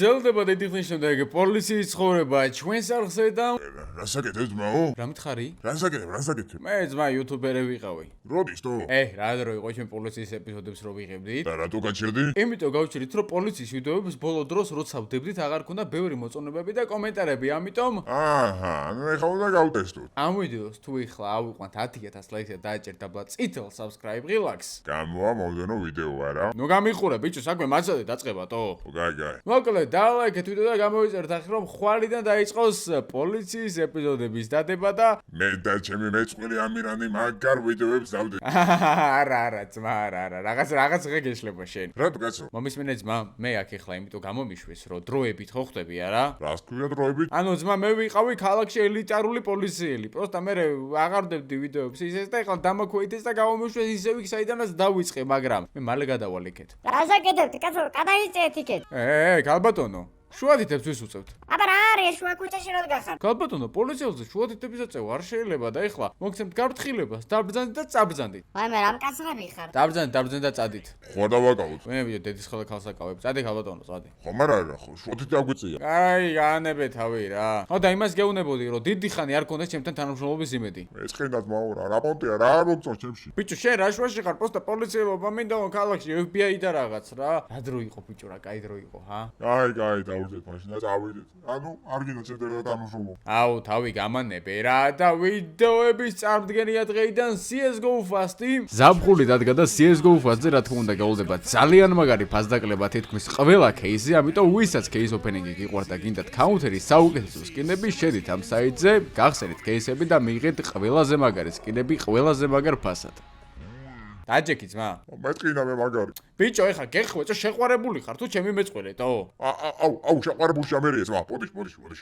გრძელდება დიდი ხნის შემდეგ პოლიციის ცხოვრება ჩვენს არხზე და რასაკეთებ ძმაო? რა მითხარი? რასაკეთებ? მე ძმა იუთუბერი ვიყავი. როდის თო? რა დრო იყო ჩვენ პოლიციის ეპიზოდებს რო ვიღებდით? და რატო გაჩერდი? იმიტომ გავჩერდით რომ პოლიციის ვიდეოებს ბოლო დროს როცა ვდებდით აღარ ქონდა ბევრი მოწონებები და კომენტარები, ამიტომ აჰა, ნუ ეხლა უნდა გავტესტოთ. ამ ვიდეოს თუ ეხლა ავიყვანთ 10000 ლაიქს და დააჭერთ დაბლა წითელ subscribe ღილაკს. გამოვა მომდენო ვიდეო არა? ნუ გამიხურე ბიჭო, საქმე მაცადე დაწყებათო. გაიგე. მოკლედ დალაიქეთ ვიდეო და გამოვიწერთ ახლა რომ ხვალიდან დაიწყოს პოლიციის ეპიზოდების დადება და მე და ჩემი მეწყვილე ამირანი მაგარ ვიდეოებს დავდე. არა ძმა არა რაღაც ღე გეშლება შენ. რატო კაცო? მომისმენე ძმა, მე აქ ეხლა იმიტომ გამომიშვეს რომ დროებით ხო ხტები არა? რას ქვია დროებით? ანუ ძმა მე ვიყავი ქალაქში ელიტარული პოლიციელი. პროსტა მე აღარ ვდებდი ვიდეოებს ისეს და ეხლა დამოქვეითეს და გამომიშვეს ისევ იქ საიდანაც დავიწყე, მაგრამ მე მალე გადავალ იქეთ. რასაკეთებთ, კაცო, გადაიწეთ იქეთ. გალბატონო, შუათითებს ვის უწევთ? აბა რა არის შუა ქუჩაში რა გახარ? გალბატონო, პოლიციელზე შუათითების აწევა არ შეიძლება და ეხლა მოგცემთ გაფრთხილებას, დაბრძანდით და წაბრძანდით. ვაი მე რამ კაცრები ხარ? დაბრძანდით და წადით. ხო დავაკავოთ. მე ვიდეო დედის ხოლე ქალს აკავებ. წადი გალბატონო, წადი. ხომ არა ხო, შოთით აგვიწია. აი, გაანებე თავი რა. ხო და იმას გეუბნებოდი რომ დიდი ხანი არ კონდეს ჩემთან თანამშრომლობის იმედი. მეწყინა ძმაო რა პონტია რა არ მოგწონს ჩემში. ბიჭო, შენ რა შუაში ხარ? პროსტა პოლიციელობა მინდა ქალაქში FBI და რაღაც რა. რა დრო იყო ბიჭო რა, კაი დრო იყო, ჰა? კაი, დავუძეთ მაშინ და წავიდეთ. ანუ არ გინდა ცეტერა თანამშრომლობა. აუ, თავი გამანებე რა და ვიდეოების წარმდგენია დღეიდან CS:GO Fast-ი. ზაფხული დადგა და CS:GO Fast-ზე რა თქმა უნდა გაულდება ძალიან მაგარი ფასდაკლება თითქმის ყველა кейსი, ამიტომ ვისაც кейს ოფენინგი გიყვართ და გინდათ კაუნთერის საუკეთესო სკინები, შედით ამ საიტზე, გახსენით кейსები და მიიღეთ ყველაზე მაგარი სკინები ყველაზე მაგარ ფასად. დაჯექი ძმა. მეწყინა მე მაგარი. ბიჭო, ეხა გეხვეწო, შეყვარებული ხარ თუ ჩემი მეწყვილეთო? აუ, შეყვარებულში ამერია ძმა, პოდიშ.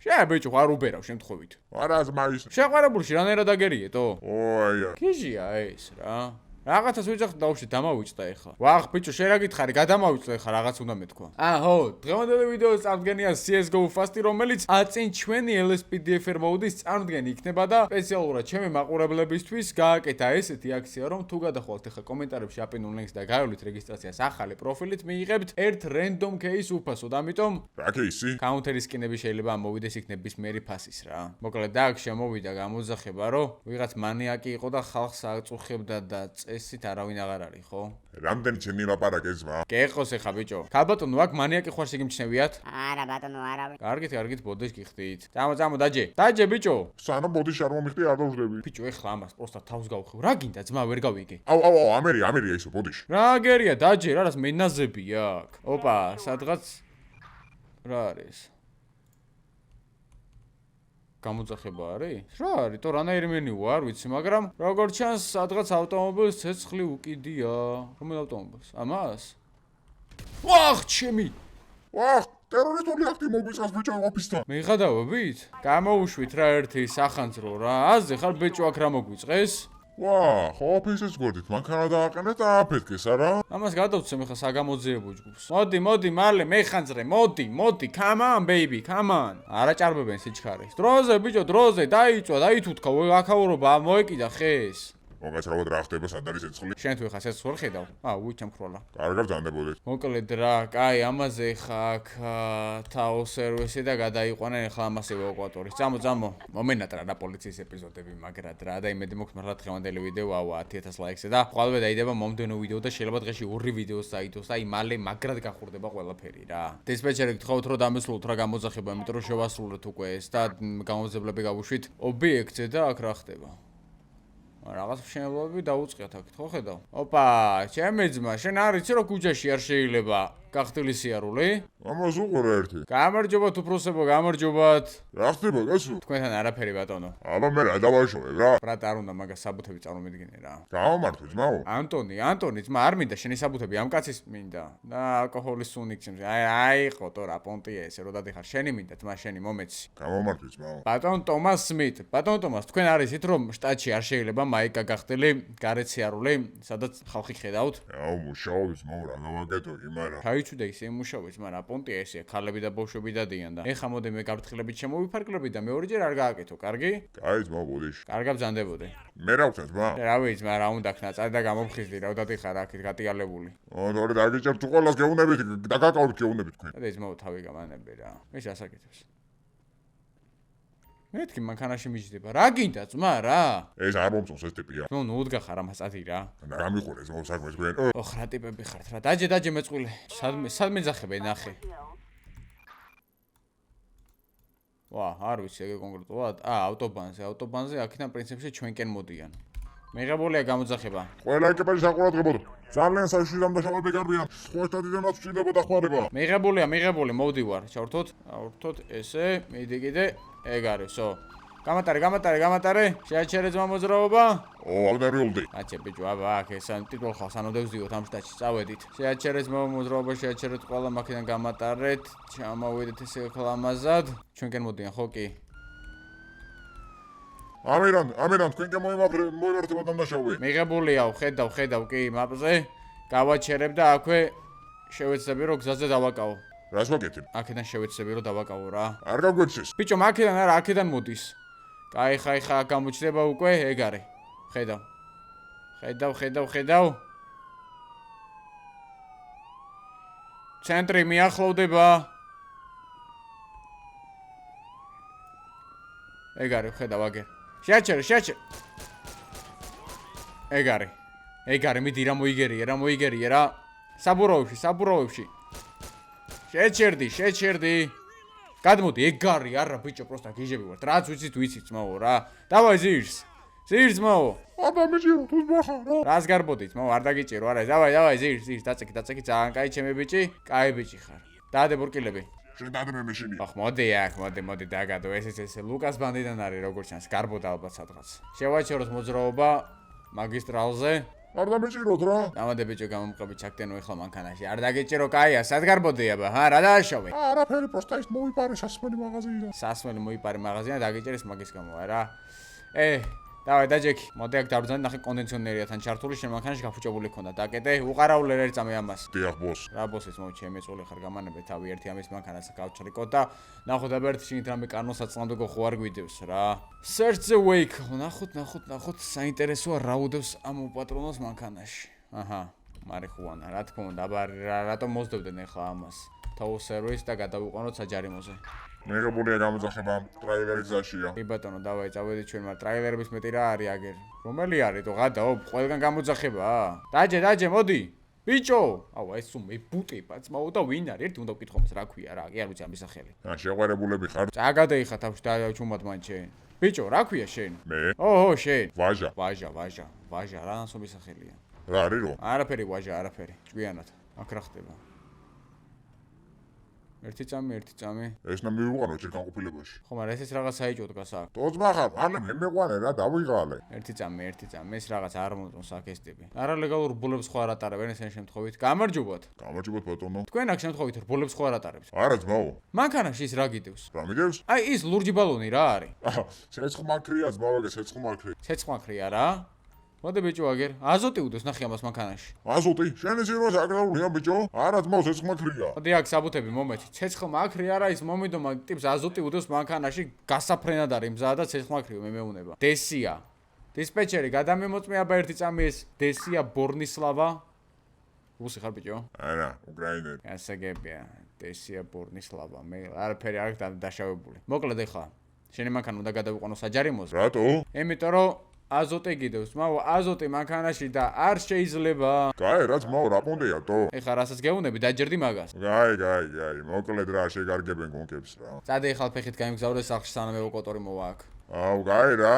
შე ბიჭო, არ უბერავ შემთხვევით. არა ძმა ის. შეყვარებულში რანაირად აგერიეთო? ოია. გიჟია ეს რა. რაღაცას ვიძახთ დაუშვი დამავიწყდა ეხლა. ვახ ბიჭო, შენ რა გითხარი? გადამავიწყდა ეხლა რაღაც უნდა მეთქვა. ხო, დღევანდელი ვიდეოს წარმდგენია CS:GO Fast-ი, რომელიც აწინ ჩვენი LSPDFR mode-ის წარმდგენი იქნება და სპეციალურად ჩემი მაყურებლებისთვის გააკეთა ესეთი აქცია, რომ თუ გადახვალთ ეხლა კომენტარებში აპინულ ლინკს და გაივლით რეგისტრაციას ახალი პროფილით, მიიღებთ ერთ random case უფასოდ, ამიტომ რა кейსი? კაუნთერის სკინები შეიძლება ამოვიდეს იქ ნებისმიერი ფასის რა. მოკლედ და აქ შემოვიდა გამოძახება, რომ ვიღაც მანიაკი იყო და ხალხს აწუხებდა და ესით არავინ აღარ არის, ხო? რამდენი ჩემი ლაპარაკე ძმა? გეყოს ეხა ბიჭო. გალბატონო, აქ მანიაკი ხوارს იგიმჩნევიათ? არა ბატონო, არავინ. კარგით, ბოდიშ გიხდით. წამო, დაჯე ბიჭო. სანამ ბოდიში არ მომიხდი არ დავждები. ბიჭო, ეხლა ამას პროსტა თავს გავხევ. რა გინდა ძმა, ვერ გავიგე. აუ, ამერია ისო ბოდიში. რა გერია, დაჯე, რას მენაზებია აქ. ოპა, სადღაც რა არის? გამოძახება არის? რა არის? თო რანაირი მენიუ არ ვიცი, მაგრამ როგორც ჩანს, სადღაც ავტომობილს ცეცხლი უკიდია. რომელ ავტომობილს? ამას? ვახ, ჩემი. ვახ, ტერორისტული აქტი მოგვიწყას ბიჭო ოფისთან. მიღადავებით? გამოუშვით რა ერთი სახანძრო რა. აზე ხარ ბიჭო აქ რა მოგვიწყეს? ხო, ოფისის გვერდით, მანქანა დააყენეთ და აფეთქეს, არა? ამას გადავცემ ხა საგამოძიებო ჯგუფს. მოდი, მალე მეხანძრე, მოდი, come on baby, come on. არა ჭარბებენ სიჩქარეს. დროზე ბიჭო, დაიწვა, დაითუთქა, აქაურობა მოეკიდა ხეს. მოგაცრავად რა ხდება, სად არის ცეცხლი? შენ თუ ეხა ცეცხლს ვერ ხედავ? უჩამქროლა. კარგად ძანდებოდეთ. მოკლედ რა, კაი, ამაზე ხა აქ თაო სერვისი და გადაიყვანენ ეხლა ამას ევაკუატორის. წამო. მომენატრა რა პოლიციის ეპიზოდები, მაგრად რა და იმედი მოქვთ მართლა დღევანდელი ვიდეო 10000 ლაიქზე და ხვალვე დაიდება მომდენო ვიდეო და შეიძლება დღეში 2 ვიდეოს დაიდოს და აი მალე მაგრად გახურდება ყველაფერი რა. დისპეჩერი გთხოვთ რომ დამესრულოთ რა გამოძახება, იმიტომ რომ შევასრულეთ უკვე ეს და გამომძებლები გავუშვით ობიექტზე და აქ რა ხდება. რაღაც მშენებლობები დაუწყიათ აქ, ხო ხედავ? ოპა, ჩემი ძმა, შენ არ იცი რომ ქუჩაში არ შეიძლება გახტილი სიარული? ამას უყურე ერთი. გამარჯობათ უფროსებო, გამარჯობათ. რა ხდება კაცო? თქვენთან არაფერი ბატონო. აბა მე რა დავაშოვებ რა? ბრატ არ უნდა მაგას საბუთები წარმომიდგინე რა. გამომართვე ძმაო. ანტონი, ძმა არ მინდა შენი საბუთები, ამ კაცის მინდა. და ალკოჰოლის სუნიქცემს. აი ხო თო რა პონტია ესე რო დადიხარ. შენი მინდა ძმა, შენი მომეცი. გამომართვე ძმაო. ბატონ ტომას სმით. ბატონ ტომას, თქვენ არისით რომ შტატში არ შეიძლება მაიკა გახტილი, გარეთ სიარული, სადაც ხალხი ხედავთ? აუ მუშაობის მოვრა გავაკეთო კი, მაგრამ გაიცვიდა ის ემუშავეს, მაგრამ პონტია ესეა, ქალები და ბავშვები დადიან და ეხა მოდი მე გაფრთხილებით შემოვიფარგლები და მეორეჯერ არ გააკეთო, კარგი? კაი ძმა ბოდიში. კარგად ბრძანდებოდი. მე რა ვქნა ძმა? რა ვიცი, მაგრამ რა უნდა ქნა, წადი და გამოფხიზდი, რა ვდადი ხარ აქეთ გატიალებული. თორე დაგიჭერთ თუ ყველას გეუნებით, დაგაკავთ გეუნებით თქვენ. და ძმაო თავი გამანები რა. ეს ასაკეთებს. მეთქი მანქანაში მიჯდება. რა გინდა ძმა რა? ეს არ მომწონს ეს ტიპია. ნუ უდგა ხარ ამას წადი რა. რა მიხურე ძმა საქმეს გვენ. ოხ რა ტიპები ხართ რა. დაჯე მეწყვილე. სადმე ძახებე ნახე. ვა, არ ვიცი ეგ კონკრეტულად. ავტობანზე აქედან პრინციპში ჩვენკენ მოდიან. მიღებულია გამოძახება. ყველა ეკიპაჟი საყურადღებოდ. ძალიან საშუალო დამდაშავებები გარბიან. სხვათა დიდანაც ვჭირდება დახმარება. მიღებული, მოვდივარ. ჩავრთოთ ესე, მიდი კიდე ეგ არისო. გამატარე. შეაჩერე ძმა მოძრაობა. აღდარიულდი. აჩე ბიჭო, აბა, აქ ეს ტიტულ ხალხს ანოდევზიოთ ამ შტატში, წავედით. შეაჩერე ძმა მოძრაობა, შეაჩერეთ ყველა მაქედან გამატარეთ. ჩამოვიდეთ ესე ხლამაზად. ჩვენკენ მოდიან, ხო კი? ამერან თქვენკენ მოიმართება დამდაშავე. მიღებულიაო, ხედავ კი მაპზე. გავაჩერებ და აქვე შევეცდები რომ გზაზე დავაკავო. რას ვაკეთებ? აქედან შევეცდები რომ დავაკავო რა. არ გაგვეცეს. ბიჭო, აქედან არა, აქედან მოდის. კაი, ხა გამოჩდება უკვე ეგ არის. ხედავ. ცენტრი მიახლოვდება. ეგ არის, ხედავ აგერ. შეაჩერე. ეგ არის, მიდი რა მოიგერია რა. საბურავებში. შეჩერდი. გადმოდი, ეგ გარი არა ბიჭო, პროსტა გიჟები ვართ. რაც ვიცით ძმაო რა. დავაი ზირს ძმაო. აბა მიჭირო თუ ბახა რა. რას გარბოდით ძმაო, არ დაგიჭირო არა. დავაი ზირს, დაწეკი, ძალიან კაი ჩემი ბიჭი. კაი ბიჭი ხარ. დაადე ბურკილები. შენ დადმე მეშინი. ახ მოდი დაგადო. ეს ლუკას ბანდიდან არის როგორც ჩანს, გარბოდა ალბათ სადღაც. შევაჩეროთ მოძრაობა მაგისტრალზე. არ დამეჭიროთ რა. დამადე ბიჭო, გამომყები ჩაგდენო ეხლა მანქანაში. არ დაგეჭირო, კაია, სად გარბოდი აბა? რა დააშოვე? არაფერი, პროსტა ის მოიპარე სასმელი მაღაზიიდან. სასმელი მოიპარე მაღაზიიდან დაგეჭერეს მაგის გამო, არა? დავაი დაჯექი. მოდი აქ დავბრძანე, ნახე კონდიციონერია თან ჩართული, შენ მანქანაში გაფუჭებული ქონდა. დაკეტე, უყარავლე ერთ წამე ამას. დიახ ბოს. რა ბოსის მოჩე მეწოლი ხარ გამანებე თავი ერთი ამის მანქანას გავჩრიკო და ნახოთ აბა ერთ შინით რამე კანონსაცლამდე ხო არ გვიდევს რა. Search the vehicle. ნახოთ, საინტერესოა რა უდევს ამ უპატრონოს მანქანაში. აჰა, მარიხუანა, რა თქმა უნდა, აბა რატომ მოსდევდნენ ახლა ამას? Tow service და გადავიყვანოთ საჯარიმოზე. მიღებულია გამოძახება ტრაილერი გზაშია. კი ბატონო, დავაი წავედით ჩვენ, მაგრამ ტრაილერების მეტი რა არის აგერ? რომელი არის თუ გადაო, ყველგან გამოძახებაა? დაჯე, მოდი. ბიჭო, ეს სულ მებუტება, ძმაო და ვინ არის? ერთი უნდა ვკითხოს რა ქვია რა, კი არ ვიცი ამის სახელი. შეყვარებულები ხარ? წაგადეიხა თავში და ჩუმად მან შენ. ბიჭო, რა ქვია შენ? მე? შენ. ვაჟა, რა ასობის სახელია? რა არის რო? არაფერი ვაჟა, ჭკვიანად. აქ რა ხდება? ერთი წამი. ეს նա მივიყვანო ჯერ განყოფილებაში. ხო, მაგრამ ესეც რაღაც საიჭოდ გასაკ. თოძმა ხარ, მალე მე მეყვარე რა, დავიღალე. ერთი წამი. ეს რაღაც არ მომწონს აქ ეს ტიპი. არალეგალურ რბოლებს ხო არ ატარებენ ეს შემთხვევით? გამარჯობათ. გამარჯობათ ბატონო. თქვენ აქ შემთხვევით რბოლებს ხო არ ატარებთ? არა ძმაო. მანქანაში ის რა გიდევს? რა მიგევს? ის ლურჯი ბალონი რა არის? ცეცხლმაქრია ძმაო, ცეცხლმაქრი. ცეცხლმაქრია რა? მოდი ბიჭო აგერ, აზოტი უდევს ნახე ამას მანქანაში. აზოტი? შენ ის როს აკრავია ბიჭო? არა ძმაო, ცეცხლმაქრია. მოდი აქ საბუთები მომეცი. ცეცხლმაქრი არა ის მომიდომა ტიპს აზოტი უდევს მანქანაში, გასაფრენად არის მზადა და ცეცხლმაქრიო მე მეუნება. დესია. დისპეჩერი, გადამემოწმე აბა ერთი წამი ეს დესია ბორნისლავა. რუსი ხარ ბიჭო? არა, უკრაინელი. გასაგებია. დესია ბორნისლავა. მე არაფერი არ დაშავებული. მოკლედ ეხლა შენი მანქანა უნდა გადავიყვანო საჯარიმოზე. რატო? იმიტომ რომ აზოტი გიდევს, მაო, აზოტი მანქანაში და არ შეიძლება. კაი, რა ძმაო, რა პონდეა თო? ეხლა რასაც გეუნები, დაჯერდი მაგას. კაი, მოკლედ რა შეგარგებენ გონკებს რა. წადე ეხლა ფეხით გამიგზავრე სახლში სანამ ევაკუატორი მოვა აქ. კაი რა.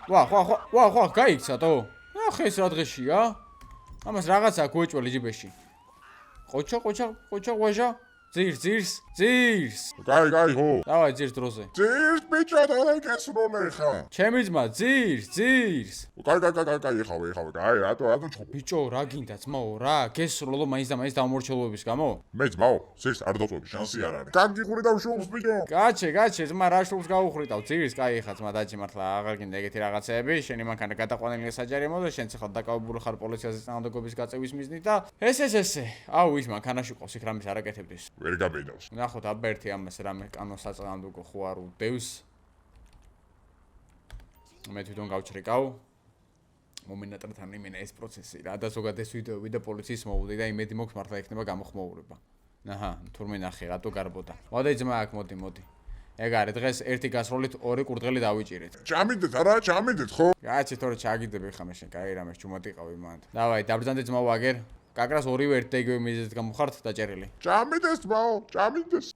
ვა, გაიქცა თო? ახ ეს რა დღეშია? ამას რაღაცა გვეჭველი ჯიბეში. ყოჩა, ვაჟა. ძირს. კაი, ხო. დავაი ძირს დროზე. ძირს ბიჭო, და გესროლე ხა. ჩემი ძმა ძირს. კაი, ეხავე. კაი, რატო ჩხობ. ბიჭო, რა გინდა ძმაო, რა? გესროლო მაინც და მაინც დამორჩილობების გამო? მე ძმაო, სირს არ დავწვევი, შანსი არ არის. გაგიხური და შულს ბიჭო. გაჩე, ძმა რა შულს გაუხრიტავ, ძირს, კაი ხა ძმა დაჭი მართლა აღარ გინდა ეგეთი რაღაცეები, შენი მანქანა გადაყვანილი საჯარი მოდა, შენ ახლა დაკავებული ხარ პოლიციაზე წინააღმდეგობის გაწევის მიზნით და ესე. აუ ის მანქანაში ყავს იქ რამის არაკეთებდეს. ვერ გაბედავს. ნახოთ აბერტი ამას რამე კანონს საწინააღმდეგო ხო არ უდევს. მე თვითონ გავჩრიკავ. მომინატრთან იმენა ეს პროცესი რა და ზოგადად ეს ვიდეოები და პოლიციის მოუდი და იმედი მოქვს მართლა იქნება გამოხმოურება. აჰა, თურმე ნახე რატო გარბოდა. მოდი ძმა აქ მოდი. ეგ არის დღეს ერთი გასროლით ორი კურდღელი დავიჭირეთ. ჩამიდეთ ხო? გაჩი თორე ჩაგიდები ხა მე შენ, კაი რამე ჩუმად იყავი მანდ. დავაი, დაბრძანდე ძმა ვაგერ. კაკრას ორივე ერთ ეგივე მიზეზით გამოხართ დაჭერილი. ჩამიდეს ძმაო,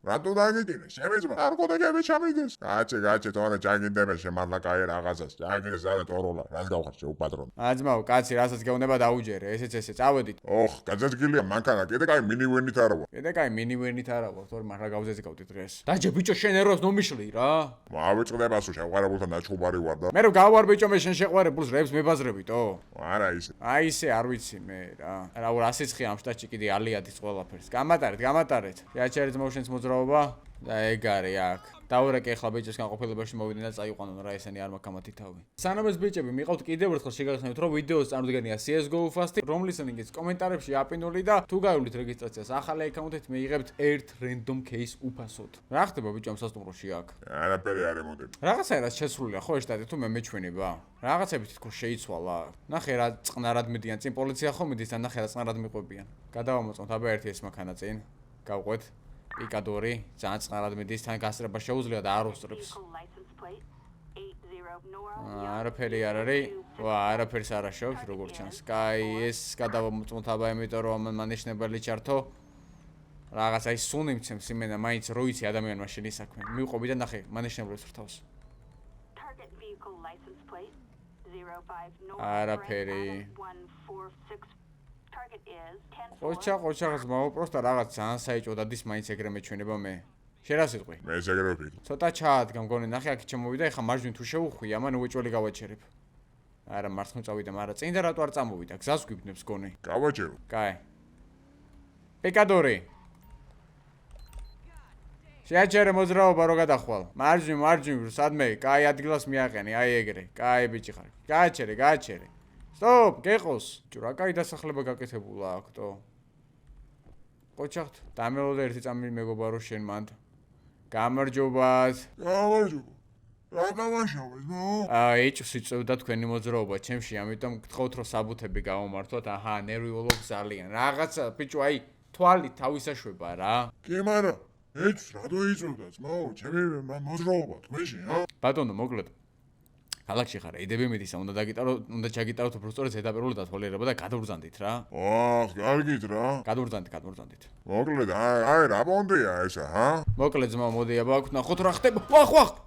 რატო დაგიჭირე? შემეძმა. ნარკოტიკები ჩამიდეს. გაჩე, თორე ჩაგინდები შემარლა კაი რაღაცას. ჩაგინდეს არა თოროლა, რას გავხარ შე უპატრონო. ძმაო, კაცი, რასაც გეუბნება დაუჯერე, ესეც, წავედით. ოხ, გაძადგილია მანქანა, კიდე კაი მინივენით არა ვარ. კიდე კაი მინივენით არა ვარ, თორე მართლა გავზეზიკავდი დღეს. დაჯე ბიჭო, შენ ეროს ნომიშლი რა. მავიწყდება სულ შეყვარებულთან დაჩუბარი ვარ და. მე რო გავარ ბიჭო, მე შენ შეყვარებულს რებს მებაზრებიტო? არა ისე. აი ისე არ ვიცი მე რა. რა ასიცხი ამ შტატში კიდე ალიადის ყველაფერს. გამატარეთ. შეაჩერეთ მოუშენს მოძრაობა და ეგ არის აქ. დაურეკე ახლა ბიჭებს განყოფილებაში მოვიდნენ და წაიყვანონ რა ესენი არ მაქამათი თავი. სანამ ეს ბიჭები მიყავთ კიდევ ერთხელ შეგახსენებთ რომ ვიდეოს წარმოდგენია CS:GO Fast-ი, რომლის ლინკიც კომენტარებში აპინული და თუ გაივლით რეგისტრაციას ახალი აკაუნტით მეიღებთ ერთ random case უფასოდ. რა ხდება ბიჭო ამ სასტუმროში აქ? არაფერი არ ემოდები. რაღაცაა შესრულია ხო ეს შტატი თუ მე მეჩვენება? რაღაცები თითქოს შეიცვალა. ნახე რა წყნარად მიდიან წინ პოლიცია ხო მიდის და ნახე რა წყნარად მიყვებიან. გადავამოწმოთ აბა ერთი ეს მანქანა წინ. გავყვეთ. პიკადორი, ძალიან წყნარად მიდის, თან გასწრება შეუძლია და არ უსწრებს. არაფერი არ არის. არაფერს არ აშოვს, როგორც ჩანს. კაი, ეს გადავამოწმოთ აბა, იმიტომ რომ მანიშნებელი ჩართო. რაღაცა ის სუნი მცემს იმენა, მაინც რო იცი ადამიანმა შენი საქმე. მივყვები და ნახე, მანიშნებელს ვრთავს. არაფერი. ყოჩა ზმაო, პროსტა რაღაც ძალიან საიჭო დადის მაინც ეგრე მეჩვენება მე. შენ რა სიტყვი? მე ეგრე ვფიქრობ. ცოტა ჩაადგა მგონი, ნახე აქ ჩემოვიდა, ეხა მარჯვნივ თუ შევუხვი, ამან უეჭველი გავაჩერებ. არა, მარცხნივ წავიდა, მაგრამ წინ და რატო არ წამოვიდა? გზას გვიბნებს გონი. გავაჩერო. კაი. პიკადორი. შეაჩერე მოძრაობა რო გადახვალ. მარჯვნივ, სადმე, კაი ადგილას მიაყენი, აი ეგრე. კაი ბიჭი ხარ. გააჩერე. სტოპ, გეყოს. რა კაი დასახლება გაკეთებულა აქტო. ყოჩახთ, დამელოდა ერთი წამი მეგობარო შენ მანდ. გამარჯობათ. რა დავაშავე, ნო? ეჭვს იწევდა თქვენი მოძრაობა ჩემში, ამიტომ გთხოვთ რომ საბუთები გავამართოთ. აჰა, ნერვიულობ ძალიან. რაღაცა ბიჭო, აი, თვალი თავისაშვება რა. კი, მაგრამ ეჭვს რატო იწევდა, ძმაო? ჩემი მოძრაობა თქვენში, ბატონო, მოკლედ. ქალაქში ხარ, იდები მიდისა, უნდა ჩაგიტაროთ უბრალოდ ზედაპირული დათვალიერება და გადავბრძანდით რა. ოხ, კარგით რა. გადავბრძანდით. მოკლედ, აი რა პონდია ესა, ჰა? მოკლედ ძმა, მოდი აბა აქ ნახოთ რა ხდება. ვახ.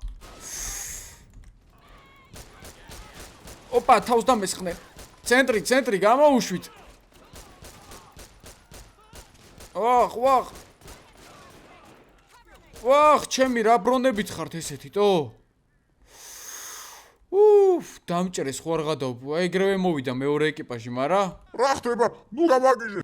ოპა, თავს დამესხნე. ცენტრი გამოუშვით. ვახ, ჩემი რა ბრონებით ხართ ესეთითო? დამჭერეს ხო არ გადავბო. ეგრევე მოვიდა მეორე ეკიპაჟი, მაგრამ რა ხდება? ნუ გამაგიჟე.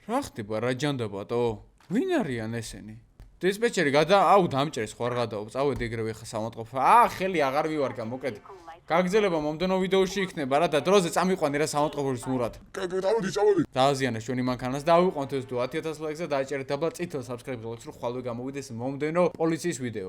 რა ხდება? რა ჯანდაბატო? ვინ არიან ესენი? დისპეჩერი დამჭერეს ხო არ გადავბო. წავედი ეგრევე ხა სამონტყოფა. ხელი აღარ ვივარგა, მოკლედ. გაგრძელება მომდენო ვიდეოში იქნება რა და დროზე წამიყვანი რა სამონტყოფის მურად. წავედი. დააზიანე ჩვენი მანქანას და ავიყვანთ ეს 10000 ლაიქს და დააჭერეთ დაბლა წითელ subscribe-ს რომ ხვალვე გამოვიდეს მომდენო პოლიციის ვიდეო.